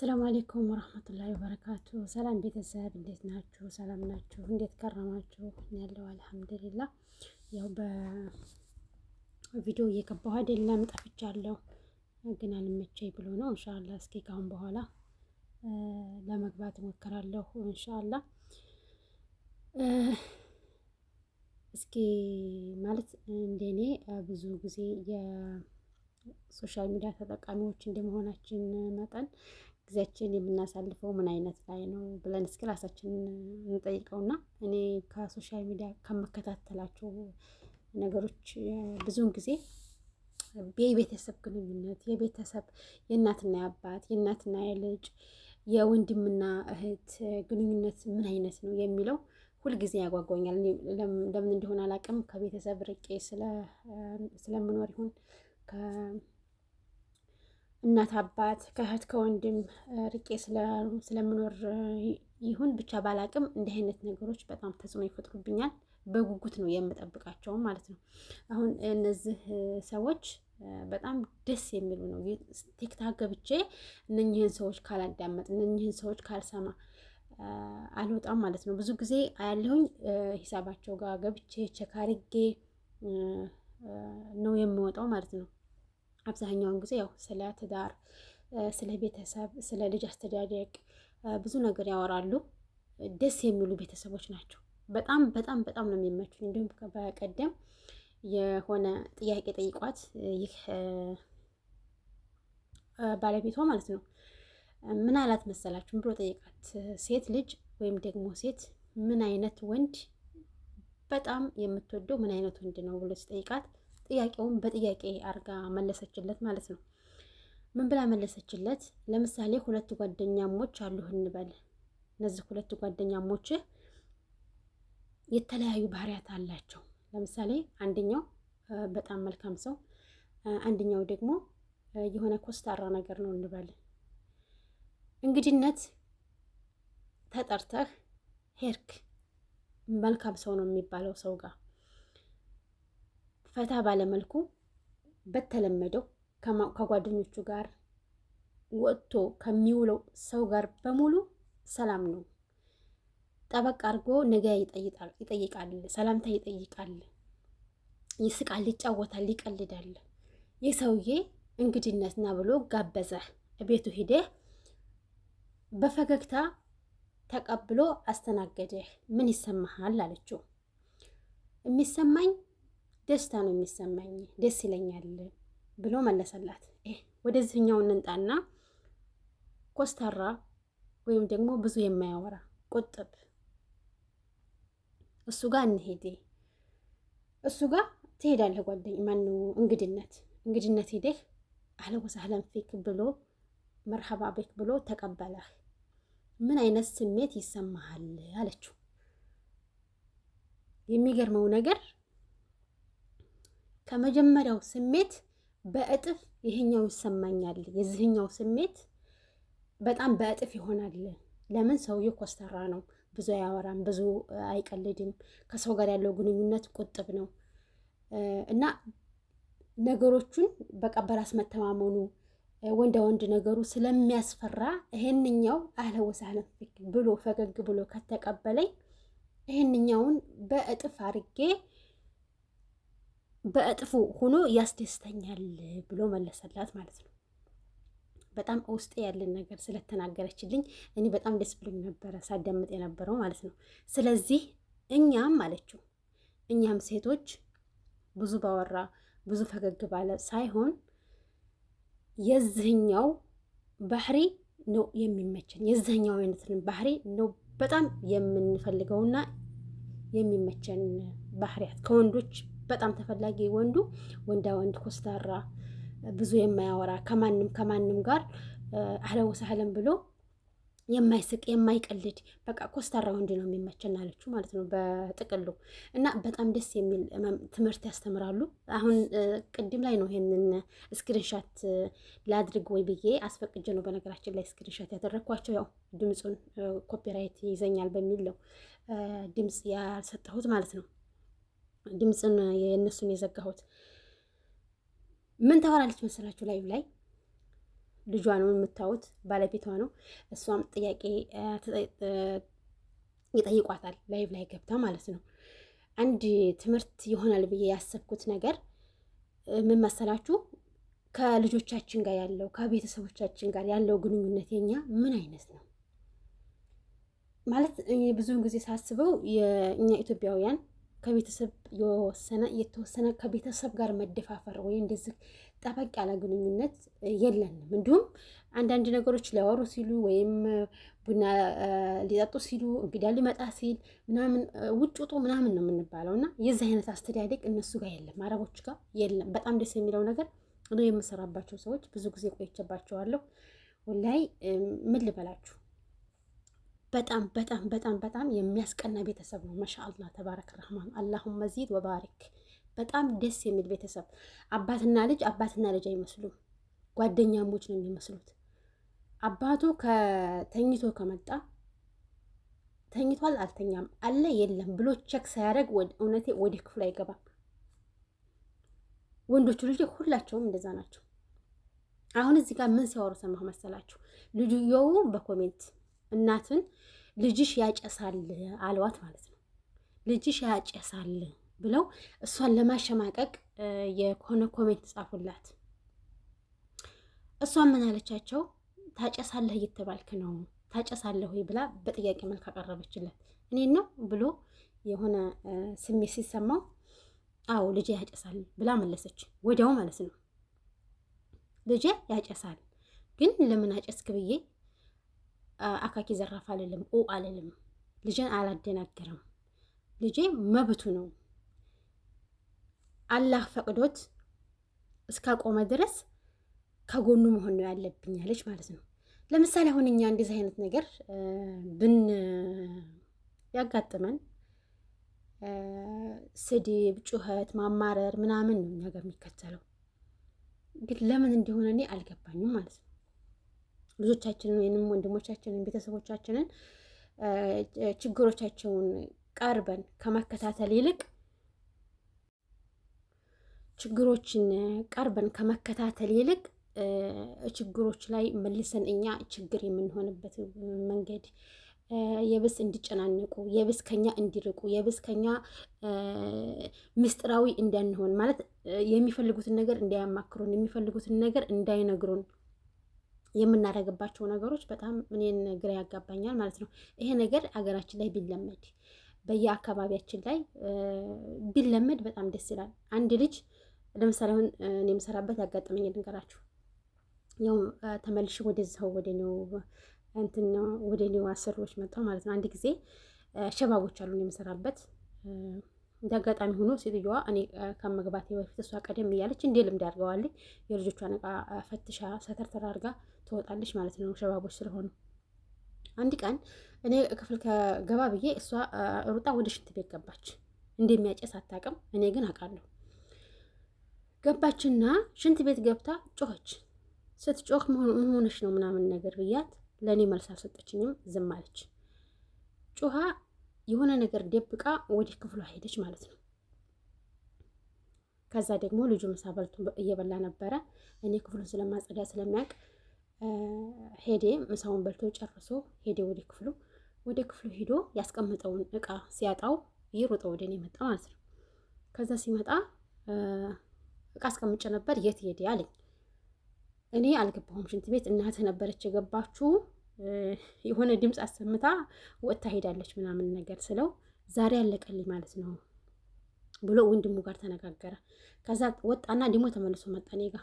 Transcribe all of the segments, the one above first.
ሰላም አለይኩም ወራህመቱላሂ ወበረካቱ። ሰላም ቤተሰብ እንዴት ናችሁ? ሰላም ናችሁ? እንዴት ከረማችሁ? ያለው አልሐምዱሊላህ። ያው በቪዲዮ እየገባሁ አይደለም፣ ጠፍቻለሁ፣ ግን አልመቸኝ ብሎ ነው። ኢንሻአላህ እስኪ ካሁን በኋላ ለመግባት እሞክራለሁ ኢንሻአላህ። እስኪ ማለት እንደኔ ብዙ ጊዜ የሶሻል ሚዲያ ተጠቃሚዎች እንደመሆናችን መጠን ጊዜያችን የምናሳልፈው ምን አይነት ላይ ነው ብለን እስኪ ራሳችንን እንጠይቀውና እኔ ከሶሻል ሚዲያ ከመከታተላቸው ነገሮች ብዙውን ጊዜ የቤተሰብ ግንኙነት፣ የቤተሰብ የእናትና የአባት የእናትና የልጅ የወንድምና እህት ግንኙነት ምን አይነት ነው የሚለው ሁልጊዜ ያጓጓኛል። ለምን እንደሆነ አላውቅም። ከቤተሰብ ርቄ ስለምኖር ይሁን እናት አባት ከእህት ከወንድም ርቄ ስለምኖር ይሁን ብቻ ባላቅም እንዲህ አይነት ነገሮች በጣም ተጽዕኖ ይፈጥሩብኛል። በጉጉት ነው የምጠብቃቸው ማለት ነው። አሁን እነዚህ ሰዎች በጣም ደስ የሚሉ ነው። ቲክታክ ገብቼ እነኝህን ሰዎች ካላዳመጥ እነኝህን ሰዎች ካልሰማ አልወጣም ማለት ነው። ብዙ ጊዜ አያለሁኝ ሂሳባቸው ጋር ገብቼ ቼክ አድርጌ ነው የምወጣው ማለት ነው። አብዛኛውን ጊዜ ያው ስለ ትዳር፣ ስለ ቤተሰብ፣ ስለ ልጅ አስተዳደግ ብዙ ነገር ያወራሉ። ደስ የሚሉ ቤተሰቦች ናቸው። በጣም በጣም በጣም ነው የሚመቹኝ። እንዲሁም በቀደም የሆነ ጥያቄ ጠይቋት ይህ ባለቤቷ ማለት ነው ምን አላት መሰላችሁ ብሎ ጠይቃት፣ ሴት ልጅ ወይም ደግሞ ሴት ምን አይነት ወንድ በጣም የምትወደው ምን አይነት ወንድ ነው ብሎ ሲጠይቃት ጥያቄውን በጥያቄ አርጋ መለሰችለት ማለት ነው። ምን ብላ መለሰችለት? ለምሳሌ ሁለት ጓደኛሞች አሉህ እንበል። እነዚህ ሁለት ጓደኛሞች የተለያዩ ባህሪያት አላቸው። ለምሳሌ አንደኛው በጣም መልካም ሰው፣ አንደኛው ደግሞ የሆነ ኮስታራ ነገር ነው እንበል። እንግድነት ተጠርተህ ሄድክ። መልካም ሰው ነው የሚባለው ሰው ጋር ፈታ ባለመልኩ በተለመደው ከጓደኞቹ ጋር ወጥቶ ከሚውለው ሰው ጋር በሙሉ ሰላም ነው። ጠበቅ አድርጎ ነገ ይጠይቃል፣ ሰላምታ ይጠይቃል፣ ይስቃል፣ ይጫወታል፣ ይቀልዳል። ይህ ሰውዬ እንግድነት ና ብሎ ጋበዘህ። ቤቱ ሂደህ በፈገግታ ተቀብሎ አስተናገደህ። ምን ይሰማሃል አለችው። የሚሰማኝ ደስታ ነው የሚሰማኝ፣ ደስ ይለኛል ብሎ መለሰላት። ወደዚህኛው እንንጣና ኮስታራ ወይም ደግሞ ብዙ የማያወራ ቁጥብ እሱ ጋር እንሄድ። እሱ ጋር ትሄዳለህ። ማነው እንግድነት ሄደህ አህለ ወሰህለን ፊክ ብሎ መርሐባ ቤክ ብሎ ተቀበለህ። ምን አይነት ስሜት ይሰማሃል አለችው። የሚገርመው ነገር ከመጀመሪያው ስሜት በእጥፍ ይሄኛው ይሰማኛል። የዚህኛው ስሜት በጣም በእጥፍ ይሆናል። ለምን? ሰውየው ኮስተራ ነው፣ ብዙ አያወራም፣ ብዙ አይቀልድም፣ ከሰው ጋር ያለው ግንኙነት ቁጥብ ነው እና ነገሮቹን በቃ በራስ መተማመኑ ወንዳ ወንድ ነገሩ ስለሚያስፈራ ይሄንኛው አህለ ወሰህለን ብሎ ፈገግ ብሎ ከተቀበለኝ ይሄንኛውን በእጥፍ አድርጌ በእጥፉ ሆኖ ያስደስተኛል ብሎ መለሰላት ማለት ነው። በጣም ውስጤ ያለን ነገር ስለተናገረችልኝ እኔ በጣም ደስ ብሎኝ ነበረ ሳዳምጥ የነበረው ማለት ነው። ስለዚህ እኛም አለችው እኛም ሴቶች ብዙ ባወራ ብዙ ፈገግ ባለ ሳይሆን የዚህኛው ባህሪ ነው የሚመቸን፣ የዚህኛው አይነትን ባህሪ ነው በጣም የምንፈልገውና የሚመቸን ባህሪያት ከወንዶች በጣም ተፈላጊ ወንዳ ወንድ ኮስታራ ብዙ የማያወራ ከማንም ጋር አህለን ወሰህለን ብሎ የማይስቅ የማይቀልድ በቃ ኮስታራ ወንድ ነው የሚመቸን አለችው ማለት ነው በጥቅሉ። እና በጣም ደስ የሚል ትምህርት ያስተምራሉ። አሁን ቅድም ላይ ነው ይሄንን ስክሪንሻት ላድርግ ወይ ብዬ አስፈቅጄ ነው በነገራችን ላይ ስክሪንሻት ያደረኳቸው። ያው ድምፁን ኮፒራይት ይዘኛል በሚል ነው ድምፅ ያልሰጠሁት ማለት ነው። ድምፅን የእነሱን የዘጋሁት። ምን ታወራለች መሰላችሁ? ላይ ልጇ ነው የምታዩት፣ ባለቤቷ ነው። እሷም ጥያቄ ይጠይቋታል ላይቭ ላይ ገብታ ማለት ነው። አንድ ትምህርት ይሆናል ብዬ ያሰብኩት ነገር ምን መሰላችሁ? ከልጆቻችን ጋር ያለው ከቤተሰቦቻችን ጋር ያለው ግንኙነት የኛ ምን አይነት ነው ማለት ብዙውን ጊዜ ሳስበው የእኛ ኢትዮጵያውያን ከቤተሰብ የተወሰነ ከቤተሰብ ጋር መደፋፈር ወይ እንደዚህ ጠበቅ ያለ ግንኙነት የለንም። እንዲሁም አንዳንድ ነገሮች ሊያወሩ ሲሉ ወይም ቡና ሊጠጡ ሲሉ እንግዳ ሊመጣ ሲል ምናምን ውጭ ውጡ ምናምን ነው የምንባለው እና የዚህ አይነት አስተዳደግ እነሱ ጋር የለም፣ አረቦች ጋር የለም። በጣም ደስ የሚለው ነገር እኔ የምሰራባቸው ሰዎች ብዙ ጊዜ ቆይቼባቸዋለሁ። ወላሂ ምን ልበላችሁ በጣም በጣም በጣም በጣም የሚያስቀና ቤተሰብ ነው። ማሻአላህ ተባረክ ረህማን አላሁመ ዚድ ወባሪክ። በጣም ደስ የሚል ቤተሰብ። አባትና ልጅ አይመስሉም፣ ጓደኛሞች ነው የሚመስሉት። አባቱ ከተኝቶ ከመጣ ተኝቷል አልተኛም አለ የለም ብሎ ቸክ ሳያደርግ እውነቴ ወደ ክፍሉ አይገባም። ወንዶቹ ልጅ ሁላቸውም እንደዛ ናቸው። አሁን እዚህ ጋር ምን ሲያወሩ ሰማሁ መሰላችሁ? ልጅየው በኮሜንት እናትን ልጅሽ ያጨሳል አልዋት ማለት ነው። ልጅሽ ያጨሳል ብለው እሷን ለማሸማቀቅ የሆነ ኮሜንት ጻፉላት። እሷን ምን አለቻቸው? ታጨሳለህ እየተባልክ ነው ታጨሳለህ ወይ ብላ በጥያቄ መልክ አቀረበችለት። እኔን ነው ብሎ የሆነ ስሜት ሲሰማው አዎ ልጄ ያጨሳል ብላ መለሰች። ወዲያው ማለት ነው ልጄ ያጨሳል፣ ግን ለምን አጨስክ ብዬ አካኪ ዘራፍ አልልም፣ አልልም። ልጄን አላደናገርም። ልጄ መብቱ ነው። አላህ ፈቅዶት እስካቆመ ድረስ ከጎኑ መሆን ነው ያለብኝ አለች ማለት ነው። ለምሳሌ አሁን እኛ እንደዚህ አይነት ነገር ያጋጥመን ስድብ፣ ጩኸት፣ ማማረር ምናምን ነው እኛ ጋር የሚከተለው። ግን ለምን እንደሆነ እኔ አልገባኝም ማለት ነው። ልጆቻችንን ወይንም ወንድሞቻችንን ቤተሰቦቻችንን ችግሮቻቸውን ቀርበን ከመከታተል ይልቅ ችግሮች ላይ መልሰን እኛ ችግር የምንሆንበት መንገድ የብስ እንዲጨናነቁ፣ የብስ ከኛ እንዲርቁ፣ የብስ ከኛ ምስጢራዊ እንዳንሆን ማለት የሚፈልጉትን ነገር እንዳያማክሩን፣ የሚፈልጉትን ነገር እንዳይነግሩን የምናደርግባቸው ነገሮች በጣም እኔን ግራ ያጋባኛል ማለት ነው። ይሄ ነገር አገራችን ላይ ቢለመድ በየአካባቢያችን ላይ ቢለመድ በጣም ደስ ይላል። አንድ ልጅ ለምሳሌ አሁን እኔ የምሰራበት ያጋጠመኝ ልንገራችሁ። ያው ተመልሼ ወደዛው ወደ ኔው አሰሪዎች መጣሁ ማለት ነው። አንድ ጊዜ ሸባቦች አሉ የምሰራበት። እንደ አጋጣሚ ሆኖ ሴትዮዋ እኔ ከመግባቴ በፊት እሷ ቀደም እያለች እንዴ ልምድ አድርገዋለች። የልጆቿን ዕቃ ፈትሻ ሰተርተር አድርጋ ትወጣለች ማለት ነው፣ ሸባቦች ስለሆኑ። አንድ ቀን እኔ ክፍል ከገባ ብዬ እሷ ሩጣ ወደ ሽንት ቤት ገባች። እንደሚያጨስ አታውቅም፣ እኔ ግን አውቃለሁ። ገባችና ሽንት ቤት ገብታ ጮኸች። ስትጮህ ምን ሆነሽ ነው ምናምን ነገር ብያት ለእኔ መልስ አልሰጠችኝም፣ ዝም አለች። ጮሃ የሆነ ነገር ደብቃ ወደ ክፍሏ ሄደች ማለት ነው። ከዛ ደግሞ ልጁ ምሳ በልቶ እየበላ ነበረ። እኔ ክፍሉን ስለማጸዳ ስለሚያውቅ ሄዴ ምሳውን በልቶ ጨርሶ ሄዴ ወደ ክፍሉ ሄዶ ያስቀመጠውን እቃ ሲያጣው ይሮጠ ወደ እኔ መጣ ማለት ነው። ከዛ ሲመጣ እቃ አስቀምጬ ነበር የት ሄደ አለኝ። እኔ አልገባሁም ሽንት ቤት፣ እናትህ ነበረች የገባችሁ፣ የሆነ ድምፅ አሰምታ ወጥታ ሄዳለች ምናምን ነገር ስለው ዛሬ አለቀልኝ ማለት ነው ብሎ ወንድሙ ጋር ተነጋገረ። ከዛ ወጣና ደግሞ ተመልሶ መጣ እኔ ጋ።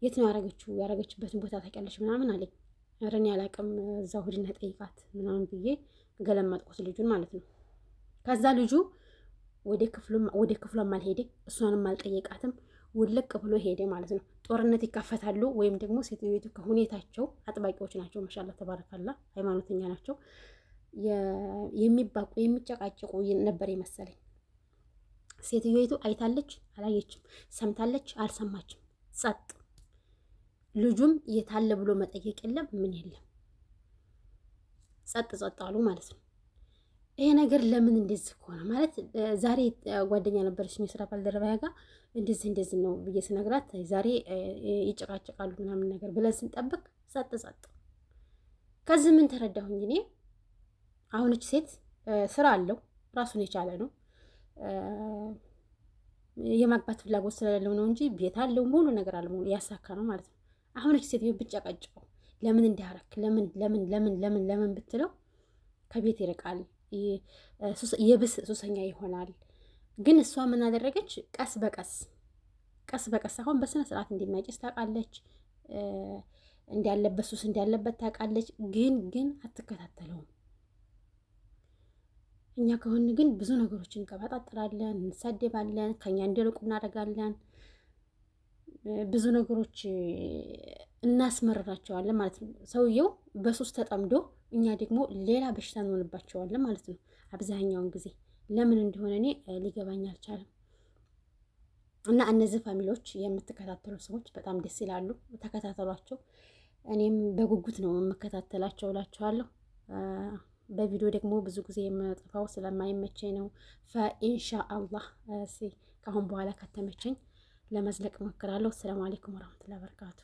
የት ነው ያረገችበትን ቦታ ታውቂያለሽ ምናምን አለኝ። ኧረ እኔ አላውቅም፣ እዛው ሂድና ጠይቃት ምናምን ብዬ ገለመጥኩት ልጁን ማለት ነው። ከዛ ልጁ ወደ ክፍሏም አልሄደ፣ እሷንም አልጠየቃትም፣ ውልቅ ብሎ ሄደ ማለት ነው። ጦርነት ይካፈታሉ ወይም ደግሞ ሴትዮቱ ከሁኔታቸው አጥባቂዎች ናቸው። ማሻአላ ተባረካላ፣ ሃይማኖተኛ ናቸው። የሚባቁ የሚጨቃጭቁ ነበር የመሰለኝ። ሴትዮቱ አይታለች አላየችም፣ ሰምታለች አልሰማችም፣ ጸጥ። ልጁም የታለ ብሎ መጠየቅ የለም ምን የለም፣ ጸጥ አሉ ማለት ነው። ይሄ ነገር ለምን እንደዚህ ሆነ ማለት ዛሬ ጓደኛ ነበረችኝ የስራ ባልደረባዬ ጋር እንደዚህ ነው ብዬ ስነግራት ዛሬ ይጨቃጨቃሉ ምናምን ነገር ብለን ስንጠብቅ ጸጥ ጸጥ። ከዚህ ምን ተረዳሁኝ እኔ አሁንች ሴት ስራ አለው ራሱን የቻለ ነው የማግባት ፍላጎት ስለሌለው ነው እንጂ ቤት አለው ሙሉ ነገር አለው ያሳካ ነው ማለት ነው። አሁንች ሴት ብጨቀጭቀው ለምን እንዳረክ ለምን ብትለው ከቤት ይርቃል፣ የብስ ሱሰኛ ይሆናል። ግን እሷ ምን አደረገች? ቀስ በቀስ አሁን በስነ ስርዓት እንደሚያጭስ ታውቃለች፣ እንዲያለበት ሱስ እንዳለበት ታውቃለች። ግን አትከታተለውም። እኛ ከሆን ግን ብዙ ነገሮችን እንቀባጣጥራለን፣ እንሳደባለን፣ ከኛ እንዲርቁ እናደርጋለን፣ ብዙ ነገሮች እናስመርራቸዋለን ማለት ነው። ሰውየው በሱስ ተጠምዶ እኛ ደግሞ ሌላ በሽታ እንሆንባቸዋለን ማለት ነው። አብዛኛውን ጊዜ ለምን እንደሆነ እኔ ሊገባኝ አልቻለም። እና እነዚህ ፋሚሊዎች የምትከታተሉ ሰዎች በጣም ደስ ይላሉ፣ ተከታተሏቸው። እኔም በጉጉት ነው የምከታተላቸው እላቸዋለሁ። በቪዲዮ ደግሞ ብዙ ጊዜ የምጠፋው ስለማይመቸኝ ነው። ፈኢንሻአላህ ከአሁን በኋላ ከተመቸኝ ለመዝለቅ እሞክራለሁ። ሰላም አለይኩም ወራህመቱላሂ ወበረካቱ።